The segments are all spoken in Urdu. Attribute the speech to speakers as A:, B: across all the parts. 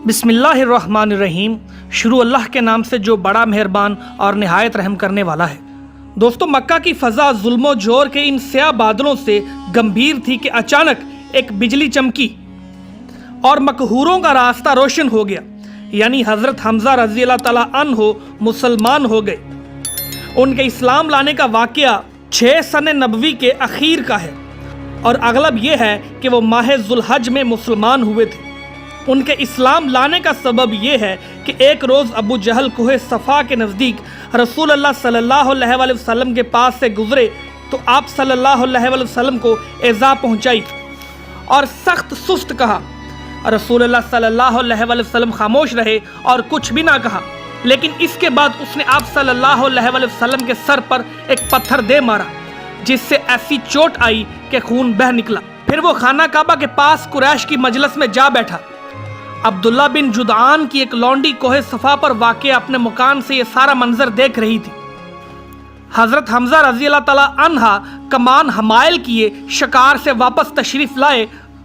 A: بسم اللہ الرحمن الرحیم۔ شروع اللہ کے نام سے جو بڑا مہربان اور نہایت رحم کرنے والا ہے۔ دوستو، مکہ کی فضا ظلم و جور کے ان سیاہ بادلوں سے گمبھیر تھی کہ اچانک ایک بجلی چمکی اور مقہوروں کا راستہ روشن ہو گیا، یعنی حضرت حمزہ رضی اللہ تعالیٰ عنہ مسلمان ہو گئے۔ ان کے اسلام لانے کا واقعہ 6 سن نبوی کے اخیر کا ہے، اور اغلب یہ ہے کہ وہ ماہ ذوالحج میں مسلمان ہوئے تھے۔ ان کے اسلام لانے کا سبب یہ ہے کہ ایک روز ابو جہل کوہ صفا کے نزدیک رسول اللہ صلی اللہ علیہ وآلہ وسلم کے پاس سے گزرے تو آپ صلی اللہ علیہ وآلہ وسلم کو ایذا پہنچائی اور سخت سست کہا۔ رسول اللہ صلی اللہ علیہ وآلہ وسلم خاموش رہے اور کچھ بھی نہ کہا، لیکن اس کے بعد اس نے آپ صلی اللہ علیہ وآلہ وسلم کے سر پر ایک پتھر دے مارا، جس سے ایسی چوٹ آئی کہ خون بہہ نکلا۔ پھر وہ خانہ کعبہ کے پاس قریش کی مجلس میں جا بیٹھا۔ عبداللہ بن جدعان کی ایک لونڈی کوہ صفا پر واقع اپنے مکان سے یہ سارا منظر دیکھ رہی تھی۔ حضرت حمزہ رضی اللہ تعالیٰ عنہ کمان حمائل کیے شکار سے واپس تشریف لائے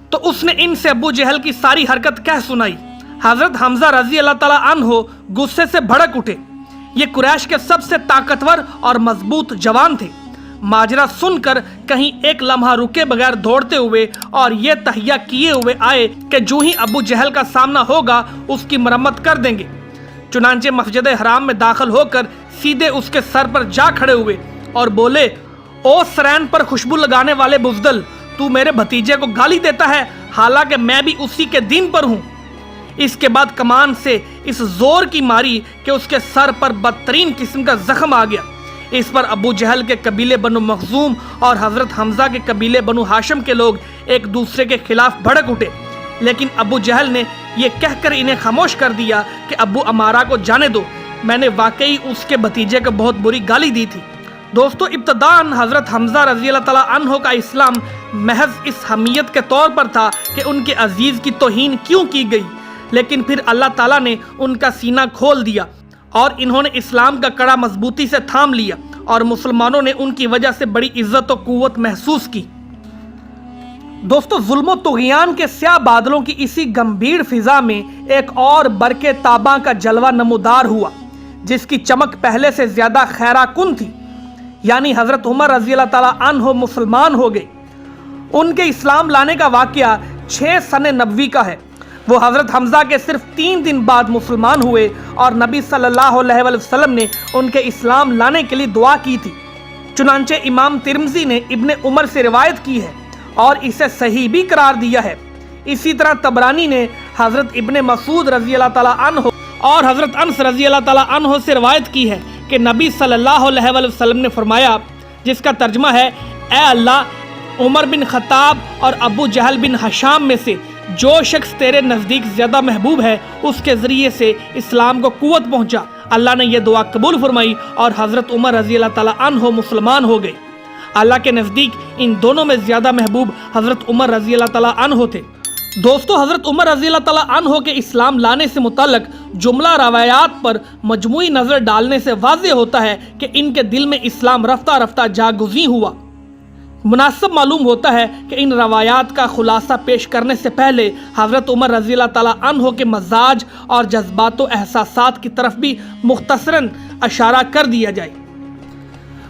A: تو اس نے ان سے ابو جہل کی ساری حرکت کہہ سنائی۔ حضرت حمزہ رضی اللہ تعالیٰ عنہ غصے سے بھڑک اٹھے۔ یہ قریش کے سب سے طاقتور اور مضبوط جوان تھے۔ ماجرا سن کر کہیں ایک لمحہ رکے بغیر دوڑتے ہوئے اور یہ تہیہ کیے ہوئے آئے کہ جو ہی ابو جہل کا سامنا ہوگا اس کی مرمت کر دیں گے۔ چنانچہ مسجد حرام میں داخل ہو کر سیدھے اس کے سر پر جا کھڑے ہوئے اور بولے، او سرین پر خوشبو لگانے والے بزدل، تو میرے بھتیجے کو گالی دیتا ہے، حالانکہ میں بھی اسی کے دین پر ہوں۔ اس کے بعد کمان سے اس زور کی ماری کہ اس کے سر پر بدترین قسم کا زخم آ گیا۔ اس پر ابو جہل کے قبیلے بنو مخزوم اور حضرت حمزہ کے قبیلے بنو ہاشم کے لوگ ایک دوسرے کے خلاف بھڑک اٹھے، لیکن ابو جہل نے یہ کہہ کر انہیں خاموش کر دیا کہ ابو امارہ کو جانے دو، میں نے واقعی اس کے بھتیجے کو بہت بری گالی دی تھی۔ دوستو، ابتداً حضرت حمزہ رضی اللہ تعالیٰ عنہ کا اسلام محض اس حمیت کے طور پر تھا کہ ان کے عزیز کی توہین کیوں کی گئی، لیکن پھر اللہ تعالیٰ نے ان کا سینہ کھول دیا اور انہوں نے اسلام کا کڑا مضبوطی سے تھام لیا، اور مسلمانوں نے ان کی وجہ سے بڑی عزت و قوت محسوس کی۔ دوستو، ظلم و طغیان کے سیاہ بادلوں کی اسی گمبھیر فضا میں ایک اور برق تاباں کا جلوہ نمودار ہوا، جس کی چمک پہلے سے زیادہ خیرہ کن تھی، یعنی حضرت عمر رضی اللہ تعالیٰ عنہ مسلمان ہو گئے۔ ان کے اسلام لانے کا واقعہ 6 سن نبوی کا ہے۔ وہ حضرت حمزہ کے صرف 3 دن بعد مسلمان ہوئے اور نبی صلی اللہ علیہ وآلہ وسلم نے ان کے اسلام لانے کے لیے دعا کی تھی۔ چنانچہ امام ترمذی نے ابن عمر سے روایت کی ہے اور اسے صحیح بھی قرار دیا ہے۔ اسی طرح طبرانی نے حضرت ابن مسعود رضی اللہ تعالیٰ عنہ اور حضرت انس رضی اللہ تعالیٰ عنہ سے روایت کی ہے کہ نبی صلی اللہ علیہ وآلہ وسلم نے فرمایا، جس کا ترجمہ ہے، اے اللہ، عمر بن خطاب اور ابو جہل بن ہشام میں سے جو شخص تیرے نزدیک زیادہ محبوب ہے اس کے ذریعے سے اسلام کو قوت پہنچا۔ اللہ نے یہ دعا قبول فرمائی اور حضرت عمر رضی اللہ تعالیٰ عنہ مسلمان ہو گئے۔ اللہ کے نزدیک ان دونوں میں زیادہ محبوب حضرت عمر رضی اللہ تعالیٰ عنہ تھے۔ دوستو، حضرت عمر رضی اللہ تعالیٰ عنہ کے اسلام لانے سے متعلق جملہ روایات پر مجموعی نظر ڈالنے سے واضح ہوتا ہے کہ ان کے دل میں اسلام رفتہ رفتہ جاگزیں ہوا۔ مناسب معلوم ہوتا ہے کہ ان روایات کا خلاصہ پیش کرنے سے پہلے حضرت عمر رضی اللہ تعالیٰ عنہ کے مزاج اور جذبات و احساسات کی طرف بھی مختصراً اشارہ کر دیا جائے۔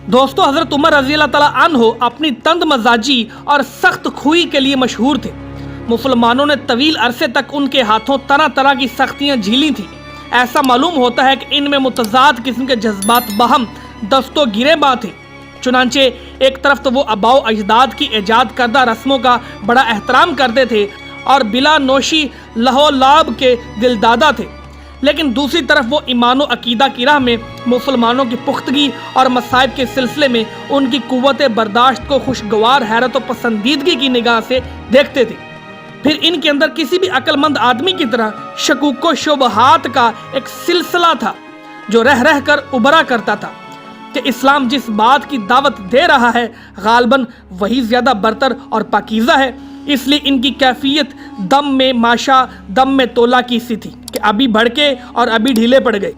A: دوستو، حضرت عمر رضی اللہ تعالیٰ عنہ اپنی تند مزاجی اور سخت خوئی کے لیے مشہور تھے۔ مسلمانوں نے طویل عرصے تک ان کے ہاتھوں طرح طرح کی سختیاں جھیلی تھیں۔ ایسا معلوم ہوتا ہے کہ ان میں متضاد قسم کے جذبات باہم دست و گریباں تھے۔ چنانچہ ایک طرف تو وہ آباء و اجداد کی ایجاد کردہ رسموں کا بڑا احترام کرتے تھے اور بلا نوشی لہو لعب کے دلدادہ تھے، لیکن دوسری طرف وہ ایمان و عقیدہ کی راہ میں مسلمانوں کی پختگی اور مصائب کے سلسلے میں ان کی قوت برداشت کو خوشگوار حیرت و پسندیدگی کی نگاہ سے دیکھتے تھے۔ پھر ان کے اندر کسی بھی عقل مند آدمی کی طرح شکوک و شبہات کا ایک سلسلہ تھا جو رہ رہ کر ابھرا کرتا تھا کہ اسلام جس بات کی دعوت دے رہا ہے غالباً وہی زیادہ برتر اور پاکیزہ ہے۔ اس لیے ان کی کیفیت دم میں ماشا دم میں تولا کی سی تھی کہ ابھی بھڑکے اور ابھی ڈھیلے پڑ گئے۔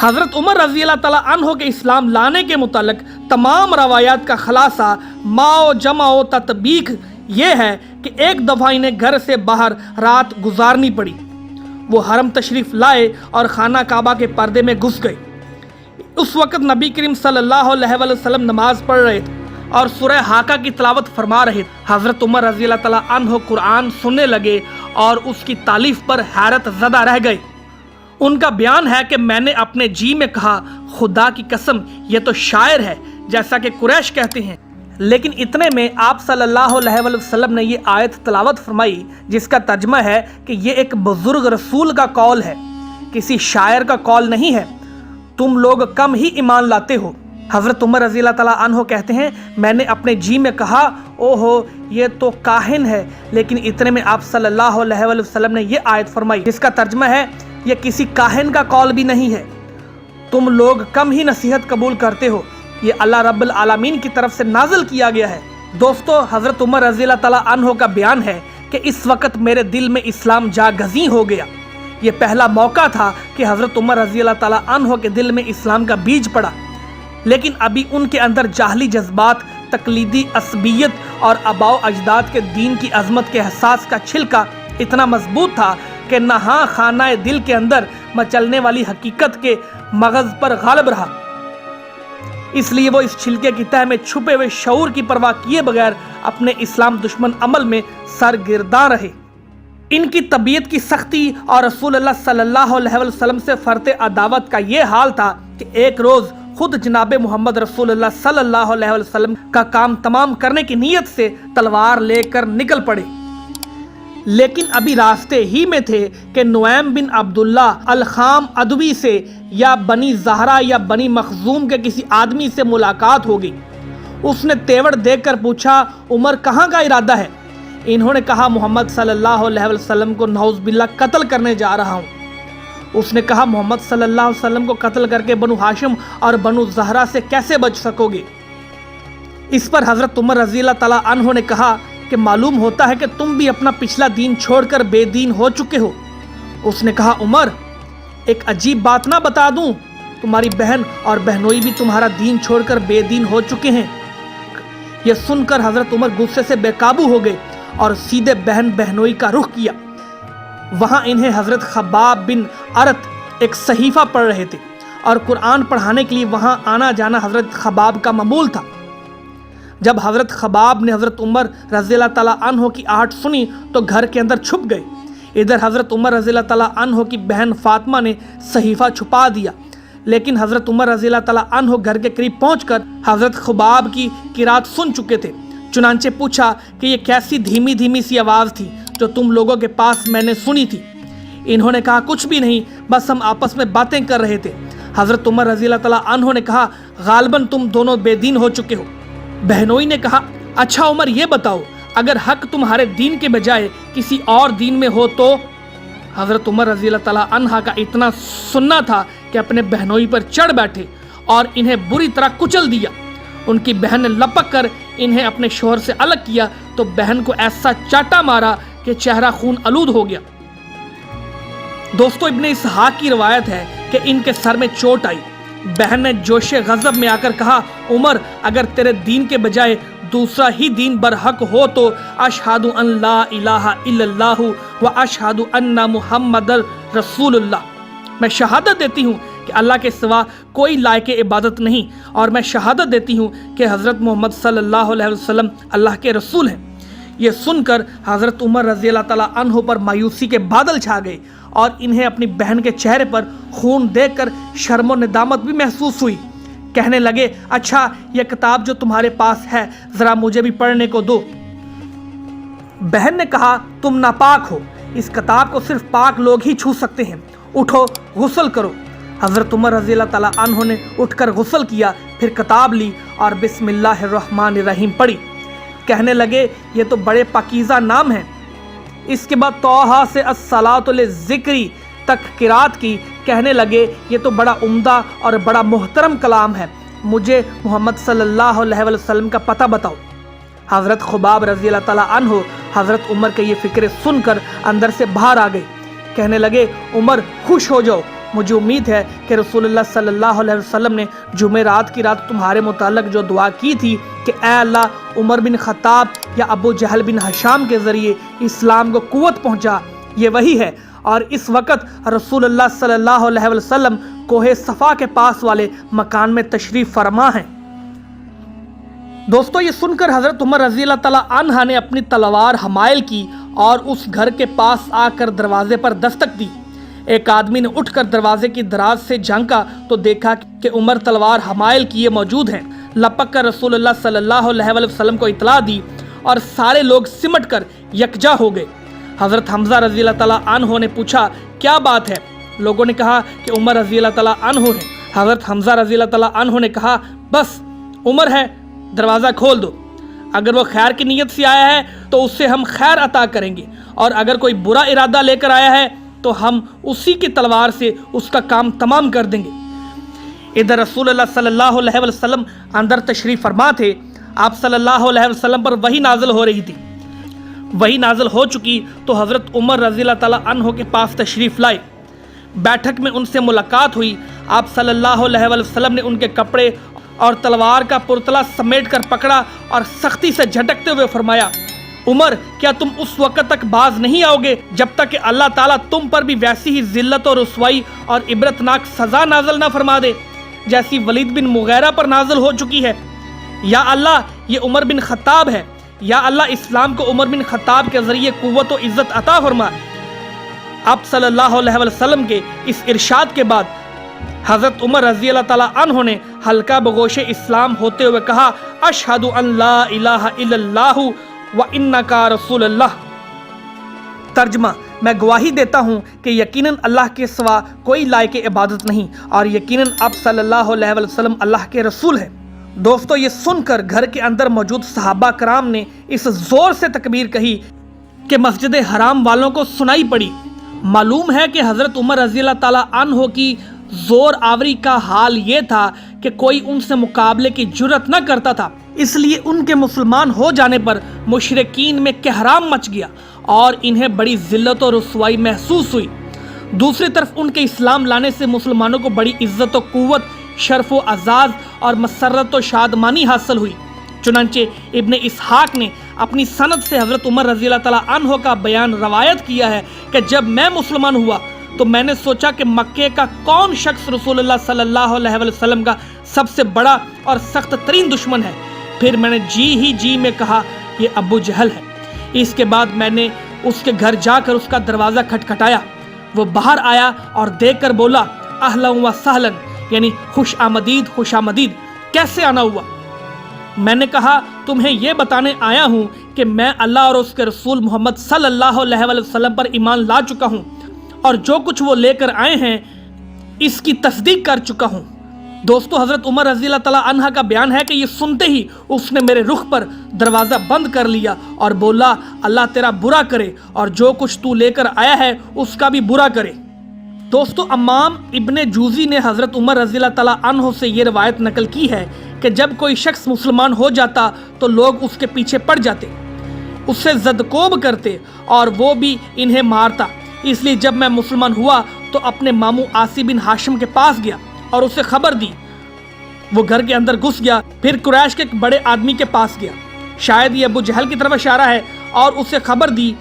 A: حضرت عمر رضی اللہ تعالیٰ عنہ کے اسلام لانے کے متعلق تمام روایات کا خلاصہ ماؤ جمع و تطبیق یہ ہے کہ ایک دفعہ انہیں گھر سے باہر رات گزارنی پڑی۔ وہ حرم تشریف لائے اور خانہ کعبہ کے پردے میں گھس گئے۔ اس وقت نبی کریم صلی اللہ علیہ وسلم نماز پڑھ رہے تھے اور سورہ حاقہ کی تلاوت فرما رہے تھے۔ حضرت عمر رضی اللہ تعالیٰ عنہ قرآن سننے لگے اور اس کی تعریف پر حیرت زدہ رہ گئے۔ ان کا بیان ہے کہ میں نے اپنے جی میں کہا، خدا کی قسم یہ تو شاعر ہے جیسا کہ قریش کہتے ہیں۔ لیکن اتنے میں آپ صلی اللہ علیہ وسلم نے یہ آیت تلاوت فرمائی جس کا ترجمہ ہے کہ یہ ایک بزرگ رسول کا قول ہے، کسی شاعر کا قول نہیں ہے، تم لوگ کم ہی ایمان لاتے ہو۔ حضرت عمر رضی اللہ تعالیٰ عنہ کہتے ہیں میں نے اپنے جی میں کہا اوہو یہ تو کاہن ہے، لیکن اتنے میں آپ صلی اللہ علیہ وسلم نے یہ آیت فرمائی جس کا ترجمہ ہے یہ کسی کاہن کا قول بھی نہیں ہے، تم لوگ کم ہی نصیحت قبول کرتے ہو، یہ اللہ رب العالمین کی طرف سے نازل کیا گیا ہے۔ دوستو حضرت عمر رضی اللہ تعالیٰ عنہ کا بیان ہے کہ اس وقت میرے دل میں اسلام جاگزیں ہو گیا۔ یہ پہلا موقع تھا کہ حضرت عمر رضی اللہ تعالیٰ عنہ کے دل میں اسلام کا بیج پڑا، لیکن ابھی ان کے اندر جاہلی جذبات، تقلیدی عصبیت اور آباء و اجداد کے دین کی عظمت کے احساس کا چھلکا اتنا مضبوط تھا کہ نہاں خانہ دل کے اندر مچلنے والی حقیقت کے مغز پر غالب رہا۔ اس لیے وہ اس چھلکے کی تہ میں چھپے ہوئے شعور کی پرواہ کیے بغیر اپنے اسلام دشمن عمل میں سرگرداں رہے۔ ان کی طبیعت کی سختی اور رسول اللہ صلی اللہ علیہ وسلم سے فرط عداوت کا یہ حال تھا کہ ایک روز خود جناب محمد رسول اللہ صلی اللہ علیہ وسلم کا کام تمام کرنے کی نیت سے تلوار لے کر نکل پڑے، لیکن ابھی راستے ہی میں تھے کہ نعیم بن عبداللہ الخام ادوی سے یا بنی زہرہ یا بنی مخزوم کے کسی آدمی سے ملاقات ہو گئی۔ اس نے تیور دیکھ کر پوچھا عمر کہاں کا ارادہ ہے؟ انہوں نے کہا محمد صلی اللہ علیہ وسلم کو نعوذ باللہ قتل کرنے جا رہا ہوں۔ اس نے کہا محمد صلی اللہ علیہ وسلم کو قتل کر کے بنو ہاشم اور بنو زہرہ سے کیسے بچ سکو گے؟ اس پر حضرت عمر رضی اللہ تعالیٰ عنہ نے کہا کہ معلوم ہوتا ہے کہ تم بھی اپنا پچھلا دین چھوڑ کر بے دین ہو چکے ہو۔ اس نے کہا عمر ایک عجیب بات نہ بتا دوں، تمہاری بہن اور بہنوئی بھی تمہارا دین چھوڑ کر بے دین ہو چکے ہیں۔ یہ سن کر حضرت عمر غصے سے بے قابو ہو گئے اور سیدھے بہن بہنوئی کا رخ کیا۔ وہاں انہیں حضرت خباب بن ارت ایک صحیفہ پڑھ رہے تھے اور قرآن پڑھانے کے لیے وہاں آنا جانا حضرت خباب کا معمول تھا۔ جب حضرت خباب نے حضرت عمر رضی اللہ تعالیٰ عنہ کی آہٹ سنی تو گھر کے اندر چھپ گئے۔ ادھر حضرت عمر رضی اللہ تعالیٰ عنہ کی بہن فاطمہ نے صحیفہ چھپا دیا، لیکن حضرت عمر رضی اللہ تعالیٰ عنہ گھر کے قریب پہنچ کر حضرت خباب کی قرات سن چکے تھے۔ چنانچہ پوچھا کہ یہ کیسی دھیمی دھیمی سی آواز تھی جو تم لوگوں کے پاس میں نے سنی تھی؟ انہوں نے کہا کچھ بھی نہیں، بس ہم آپس میں باتیں کر رہے تھے۔ حضرت عمر رضی اللہ تعالیٰ عنہ نے کہا غالباً تم دونوں بے دین ہو چکے ہو۔ بہنوئی نے کہا اچھا عمر یہ بتاؤ اگر حق تمہارے دین کے بجائے کسی اور دین میں ہو تو؟ حضرت عمر رضی اللہ تعالیٰ عنہ کا اتنا سننا تھا کہ اپنے بہنوئی پر چڑھ بیٹھے اور انہیں بری طرح کچل دیا۔ ان کی بہن نے لپک کر انہیں اپنے شوہر سے الگ کیا تو بہن کو ایسا چاٹا مارا کہ چہرہ خون آلود ہو گیا۔ دوستو ابن اسحاق کی روایت ہے کہ ان کے سر میں چوٹ آئی۔ بہن نے جوش غضب میں آ کر کہا عمر اگر تیرے دین کے بجائے دوسرا ہی دین برحق ہو تو اشہد ان لا الہ الا اللہ و اشہد ان محمد رسول اللہ، میں شہادت دیتی ہوں کہ اللہ کے سوا کوئی لائق عبادت نہیں اور میں شہادت دیتی ہوں کہ حضرت محمد صلی اللہ علیہ وسلم اللہ کے رسول ہیں۔ یہ سن کر حضرت عمر رضی اللہ تعالیٰ عنہ پر مایوسی کے بادل چھا گئے اور انہیں اپنی بہن کے چہرے پر خون دیکھ کر شرم و ندامت بھی محسوس ہوئی۔ کہنے لگے اچھا یہ کتاب جو تمہارے پاس ہے ذرا مجھے بھی پڑھنے کو دو۔ بہن نے کہا تم ناپاک ہو، اس کتاب کو صرف پاک لوگ ہی چھو سکتے ہیں، اٹھو غسل کرو۔ حضرت عمر رضی اللہ تعالیٰ عنہ نے اٹھ کر غسل کیا، پھر کتاب لی اور بسم اللہ الرحمن الرحیم پڑھی۔ کہنے لگے یہ تو بڑے پاکیزہ نام ہیں۔ اس کے بعد توحا سے الصلاۃ للذکری تک قرات کی۔ کہنے لگے یہ تو بڑا عمدہ اور بڑا محترم کلام ہے، مجھے محمد صلی اللہ علیہ وسلم کا پتہ بتاؤ۔ حضرت خباب رضی اللہ تعالیٰ عنہ حضرت عمر کے یہ فکرے سن کر اندر سے باہر آ گئے۔ کہنے لگے عمر خوش ہو جاؤ، مجھے امید ہے کہ رسول اللہ صلی اللہ علیہ وسلم نے جمعرات کی رات تمہارے متعلق جو دعا کی تھی کہ اے اللہ عمر بن خطاب یا ابو جہل بن ہشام کے ذریعے اسلام کو قوت پہنچا، یہ وہی ہے اور اس وقت رسول اللہ صلی اللہ علیہ وسلم کوہ صفا کے پاس والے مکان میں تشریف فرما ہیں۔ دوستو یہ سن کر حضرت عمر رضی اللہ تعالیٰ عنہ نے اپنی تلوار حمائل کی اور اس گھر کے پاس آ کر دروازے پر دستک دی۔ ایک آدمی نے اٹھ کر دروازے کی دراز سے جھانکا تو دیکھا کہ عمر تلوار حمائل کیے موجود ہیں۔ لپک کر رسول اللہ صلی اللہ علیہ وسلم کو اطلاع دی اور سارے لوگ سمٹ کر یکجا ہو گئے۔ حضرت حمزہ رضی اللہ تعالیٰ عنہ نے پوچھا کیا بات ہے؟ لوگوں نے کہا کہ عمر رضی اللہ تعالیٰ عنہ ہے۔ حضرت حمزہ رضی اللہ تعالیٰ عنہ نے کہا بس عمر ہے، دروازہ کھول دو۔ اگر وہ خیر کی نیت سے آیا ہے تو اس سے ہم خیر عطا کریں گے، اور اگر کوئی برا ارادہ لے کر آیا ہے تو ہم اسی کی تلوار سے اس کا کام تمام کر دیں گے۔ ادھر رسول اللہ صلی اللہ علیہ وسلم اندر تشریف فرما تھے۔ آپ صلی اللہ علیہ وسلم پر وحی نازل ہو رہی تھی۔ وحی نازل ہو چکی تو حضرت عمر رضی اللہ تعالیٰ عنہ کے پاس تشریف لائے۔ بیٹھک میں ان سے ملاقات ہوئی۔ آپ صلی اللہ علیہ وسلم نے ان کے کپڑے اور تلوار کا پرتلا سمیٹ کر پکڑا اور سختی سے جھٹکتے ہوئے فرمایا عمر کیا تم اس وقت تک باز نہیں آؤ گے جب تک کہ اللہ تعالیٰ تم پر بھی ویسی ہی ذلت اور رسوائی اور عبرتناک سزا نازل نہ فرما دے جیسی ولید بن مغیرہ پر نازل ہو چکی ہے؟ یا اللہ یہ عمر بن خطاب ہے، یا اللہ اسلام کو عمر بن خطاب کے ذریعے قوت و عزت عطا فرما۔ آپ صلی اللہ علیہ وسلم کے اس ارشاد کے بعد حضرت عمر رضی اللہ تعالیٰ عنہ نے ہلکا بگوش اسلام ہوتے ہوئے کہا اشہد ان لا الہ الا اللہ و انکا رسول اللہ۔ ترجمہ میں گواہی دیتا ہوں کہ یقیناً اللہ کے سوا کوئی لائق عبادت نہیں، اور یقیناً آپ صلی اللہ علیہ وسلم اللہ کے رسول ہیں۔ دوستو یہ سن کر گھر کے اندر موجود صحابہ کرام نے اس زور سے تکبیر کہی کہ مسجد حرام والوں کو سنائی پڑی۔ معلوم ہے کہ حضرت عمر رضی اللہ تعالیٰ عنہ کی زور آوری کا حال یہ تھا کہ کوئی ان سے مقابلے کی جرت نہ کرتا تھا، اس لیے ان کے مسلمان ہو جانے پر مشرکین میں کہرام مچ گیا اور انہیں بڑی ذلت و رسوائی محسوس ہوئی۔ دوسری طرف ان کے اسلام لانے سے مسلمانوں کو بڑی عزت و قوت، شرف و اعزاز اور مسرت و شادمانی حاصل ہوئی۔ چنانچہ ابن اسحاق نے اپنی سند سے حضرت عمر رضی اللہ تعالیٰ عنہ کا بیان روایت کیا ہے کہ جب میں مسلمان ہوا تو میں نے سوچا کہ مکے کا کون شخص رسول اللہ صلی اللہ علیہ وسلم کا سب سے بڑا اور سخت ترین دشمن ہے۔ پھر میں نے جی میں کہا یہ ابو جہل ہے۔ اس کے بعد میں نے اس کے گھر جا کر اس کا دروازہ کھٹکھٹایا۔ وہ باہر آیا اور دیکھ کر بولا اہلا و سہلا، یعنی خوش آمدید خوش آمدید، کیسے آنا ہوا؟ میں نے کہا تمہیں یہ بتانے آیا ہوں کہ میں اللہ اور اس کے رسول محمد صلی اللہ علیہ وسلم پر ایمان لا چکا ہوں، اور جو کچھ وہ لے کر آئے ہیں اس کی تصدیق کر چکا ہوں۔ دوستو حضرت عمر رضی اللہ تعالیٰ عنہ کا بیان ہے کہ یہ سنتے ہی اس نے میرے رخ پر دروازہ بند کر لیا اور بولا اللہ تیرا برا کرے اور جو کچھ تو لے کر آیا ہے اس کا بھی برا کرے۔ دوستو امام ابن جوزی نے حضرت عمر رضی اللہ تعالیٰ عنہ سے یہ روایت نقل کی ہے کہ جب کوئی شخص مسلمان ہو جاتا تو لوگ اس کے پیچھے پڑ جاتے، اس سے زدکوب کرتے اور وہ بھی انہیں مارتا۔ اس لیے جب میں مسلمان ہوا تو اپنے ماموں عاصی بن ہاشم کے پاس گیا اور اسے خبر دی۔ وہ گھر کے اندر گھس گیا، پھر قریش کے ایک بڑے آدمی کے پاس گیا، شاید یہ ابو جہل کی طرف اشارہ ہے، اور اسے خبر دی،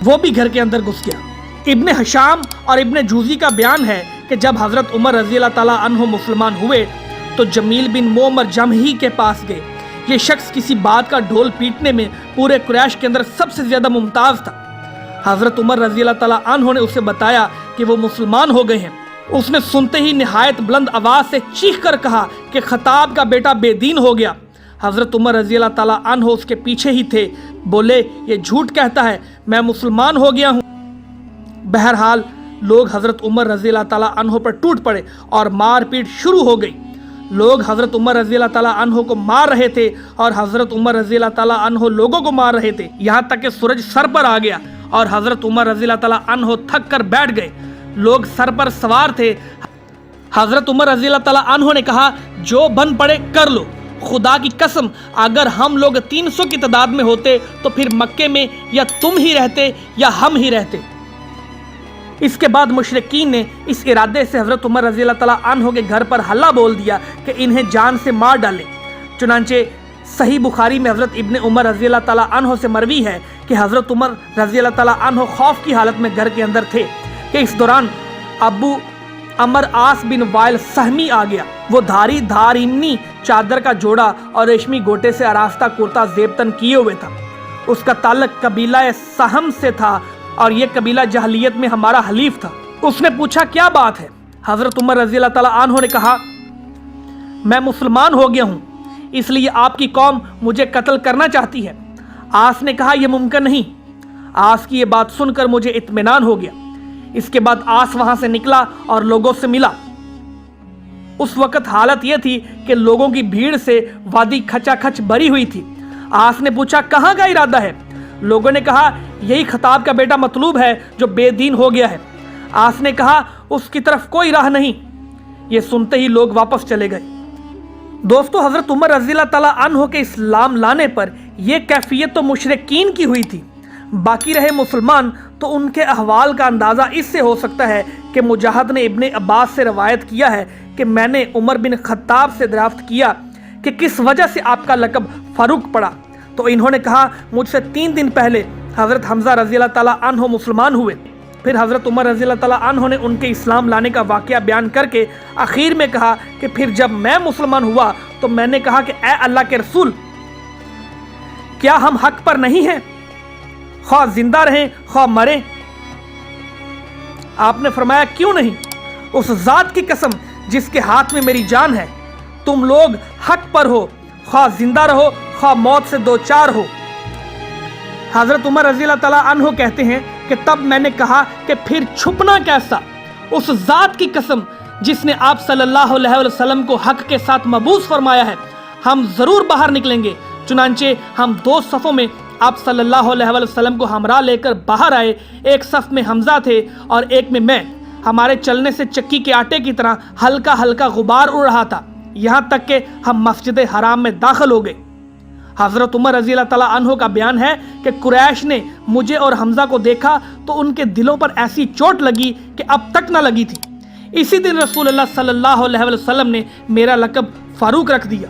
A: وہ بھی گھر کے اندر گھس گیا۔ ابن حشام اور ابن جوزی کا بیان ہے کہ جب حضرت عمر رضی اللہ تعالیٰ عنہ مسلمان ہوئے تو جمیل بن معمر جمحی کے پاس گئے۔ یہ شخص کسی بات کا ڈھول پیٹنے میں پورے قریش کے اندر سب سے زیادہ ممتاز تھا۔ حضرت عمر رضی اللہ تعالیٰ عنہ نے اسے بتایا کہ وہ مسلمان ہو گئے ہیں۔ اس نے سنتے ہی نہایت بلند آواز سے چیخ کر کہا کہ خطاب کا بیٹا بے دین ہو گیا۔ حضرت عمر رضی اللہ تعالیٰ عنہ اس کے پیچھے ہی تھے، بولے یہ جھوٹ کہتا ہے، میں مسلمان ہو گیا ہوں۔ بہرحال لوگ حضرت عمر رضی اللہ تعالیٰ عنہ پر ٹوٹ پڑے اور مار پیٹ شروع ہو گئی۔ لوگ حضرت عمر رضی اللہ تعالیٰ عنہ کو مار رہے تھے اور حضرت عمر رضی اللہ تعالیٰ عنہ لوگوں کو مار رہے تھے، یہاں تک کہ سورج سر پر آ گیا اور حضرت عمر رضی اللہ تعالیٰ عنہ تھک کر بیٹھ گئے۔ لوگ سر پر سوار تھے۔ حضرت عمر رضی اللہ تعالیٰ عنہ نے کہا جو بن پڑے کر لو، خدا کی قسم اگر ہم لوگ 300 کی تعداد میں ہوتے تو پھر مکے میں یا تم ہی رہتے یا ہم ہی رہتے۔ اس کے بعد مشرکین نے اس ارادے سے حضرت عمر رضی اللہ تعالیٰ عنہ کے گھر پر حلہ بول دیا کہ انہیں جان سے مار ڈالیں۔ چنانچہ صحیح بخاری میں حضرت ابن عمر رضی اللہ تعالیٰ عنہ سے مروی ہے کہ حضرت عمر رضی اللہ تعالیٰ عنہ خوف کی حالت میں گھر کے اندر تھے۔ کہ اس دوران ابو امر آس بن وائل سہمی آ گیا۔ وہ دھاریمنی چادر کا جوڑا اور ریشمی گوٹے سے آراستہ کرتا زیبتن کیے ہوئے تھا۔ اس کا تعلق قبیلہ سہم سے تھا اور یہ قبیلہ جاہلیت میں ہمارا حلیف تھا۔ اس نے پوچھا کیا بات ہے؟ حضرت عمر رضی اللہ تعالیٰ عنہ نے کہا میں مسلمان ہو گیا ہوں، اس لیے آپ کی قوم مجھے قتل کرنا چاہتی ہے۔ آس نے کہا یہ ممکن نہیں۔ آس کی یہ بات سن کر مجھے اطمینان ہو گیا۔ اس کے بعد آس وہاں سے نکلا اور لوگوں سے ملا۔ اس وقت حالت یہ تھی کہ لوگوں کی بھیڑ سے وادی کھچا کھچ بھری ہوئی تھی۔ آس نے پوچھا کہاں کا ارادہ ہے؟ لوگوں نے کہا یہی خطاب کا بیٹا مطلوب ہے جو بے دین ہو گیا ہے۔ آس نے کہا اس کی طرف کوئی راہ نہیں۔ یہ سنتے ہی لوگ واپس چلے گئے۔ دوستو، حضرت عمر رضی اللہ تعالیٰ عنہ کے اسلام لانے پر یہ کیفیت تو مشرکین کی ہوئی تھی، باقی رہے مسلمان تو ان کے احوال کا اندازہ اس سے ہو سکتا ہے کہ مجاہد نے ابن عباس سے روایت کیا ہے کہ میں نے عمر بن خطاب سے دریافت کیا کہ کس وجہ سے آپ کا لقب فاروق پڑا، تو انہوں نے کہا مجھ سے 3 دن پہلے حضرت حمزہ رضی اللہ تعالیٰ عنہ مسلمان ہوئے۔ پھر حضرت عمر رضی اللہ تعالیٰ عنہ نے ان کے اسلام لانے کا واقعہ بیان کر کے آخر میں کہا کہ پھر جب میں مسلمان ہوا تو میں نے کہا کہ اے اللہ کے رسول، کیا ہم حق پر نہیں ہیں، خواہ زندہ رہیں خواہ مریں؟ آپ نے فرمایا کیوں نہیں؟ اس ذات کی قسم جس کے ہاتھ میں میری جان ہے، تم لوگ حق پر ہو، خواہ زندہ رہو خواہ موت سے دوچار ہو۔ حضرت عمر رضی اللہ تعالیٰ عنہ کہتے ہیں کہ تب میں نے کہا کہ پھر چھپنا کیسا؟ اس ذات کی قسم جس نے آپ صلی اللہ علیہ وسلم کو حق کے ساتھ مبعوث فرمایا ہے، ہم ضرور باہر نکلیں گے۔ چنانچہ ہم 2 صفوں میں آپ صلی اللہ علیہ وسلم کو ہمراہ لے کر باہر آئے۔ ایک صف میں حمزہ تھے اور ایک میں میں۔ ہمارے چلنے سے چکی کے آٹے کی طرح ہلکا ہلکا غبار اڑ رہا تھا، یہاں تک کہ ہم مسجد حرام میں داخل ہو گئے۔ حضرت عمر رضی اللہ تعالیٰ عنہ کا بیان ہے کہ قریش نے مجھے اور حمزہ کو دیکھا تو ان کے دلوں پر ایسی چوٹ لگی کہ اب تک نہ لگی تھی۔ اسی دن رسول اللہ صلی اللہ علیہ وسلم نے میرا لقب فاروق رکھ دیا۔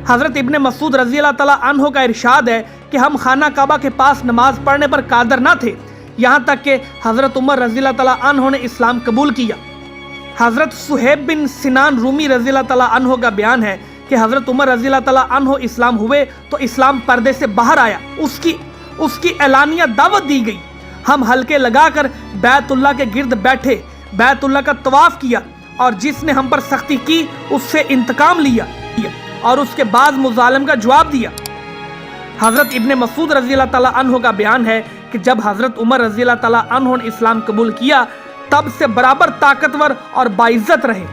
A: حضرت ابن مسعود رضی اللہ تعالیٰ عنہ کا ارشاد ہے کہ ہم خانہ کعبہ کے پاس نماز پڑھنے پر قادر نہ تھے، یہاں تک کہ حضرت عمر رضی اللہ تعالیٰ عنہ نے اسلام قبول کیا۔ حضرت صہیب بن سنان رومی رضی اللہ تعالیٰ عنہ کا بیان ہے کہ حضرت عمر رضی اللہ تعالیٰ عنہ اسلام ہوئے تو اسلام پردے سے باہر آیا، اس کی اعلانیہ دعوت دی گئی۔ ہم حلقے لگا کر بیت اللہ کے گرد بیٹھے، بیت اللہ کا طواف کیا اور جس نے ہم پر سختی کی اس سے انتقام لیا اور اس کے بعد مظالم کا جواب دیا۔ حضرت ابن مسعود رضی اللہ تعالیٰ عنہ کا بیان ہے کہ جب حضرت عمر رضی اللہ تعالیٰ عنہ نے اسلام قبول کیا تب سے برابر طاقتور اور باعزت رہے۔